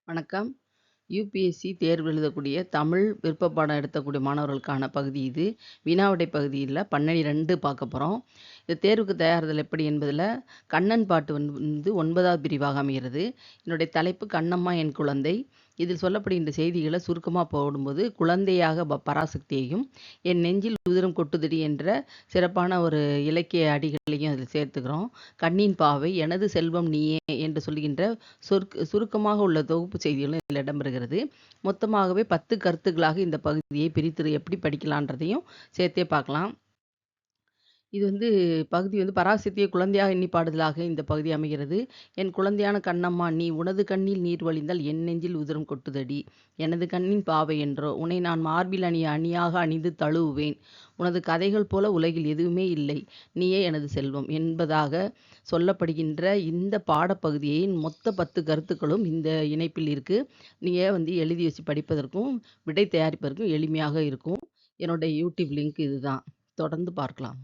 வணக்கம். யுபிஎஸ்சி தேர்வு எழுதக்கூடிய தமிழ் விருப்ப பாடம் எடுக்கக்கூடிய மாணவர்களுக்கான பகுதி இது. வினாவிடை பகுதியில 12 பார்க்க போறோம். இந்த தேர்வுக்கு தயாராதல் எப்படி என்பதில் கண்ணன் பாட்டு வந்து 9வது பிரிவாக அமைகிறது. என்னுடைய தலைப்பு கண்ணம்மா என் குழந்தை. இதில் சொல்லப்படுகின்ற செய்திகளை சுருக்கமாக போடும்போது, குழந்தையாக பராசக்தியையும் என் நெஞ்சில் உதிரம் கொட்டுதடி என்ற சிறப்பான ஒரு இலக்கிய அடிகளையும் அதில் சேர்த்துக்கிறோம். கண்ணின் பாவை, எனது செல்வம் நீயே என்று சொல்லுகின்ற சுருக்கமாக உள்ள தொகுப்பு செய்திகளும் இதில் இடம்பெறுகிறது. மொத்தமாகவே 10 கருத்துக்களாக இந்த பகுதியை பிரித்து எப்படி படிக்கலான்றதையும் சேர்த்தே பார்க்கலாம். இது வந்து பகுதி வந்து பராசக்தியை குழந்தையாக எண்ணி பாடுதலாக இந்த பகுதி அமைகிறது. என் குழந்தையான கண்ணம்மா, நீ உனது கண்ணில் நீர் வழிந்தால் என் நெஞ்சில் உதிரம் கொட்டுதடி. எனது கண்ணின் பாவை என்றோ உன்னை நான் மார்பில் அணியாக அணிந்து தழுவுவேன். உனது கதைகள் போல உலகில் எதுவுமே இல்லை. நீயே எனது செல்வம் என்பதாக சொல்லப்படுகின்ற இந்த பாடப்பகுதியின் மொத்த 10 கருத்துக்களும் இந்த இணைப்பில் இருக்கு. நீங்கள் வந்து எழுதி வச்சு படிப்பதற்கும் விடை தயாரிப்பதற்கும் எளிமையாக இருக்கும். என்னுடைய யூடியூப் லிங்க் இதுதான். தொடர்ந்து பார்க்கலாம்.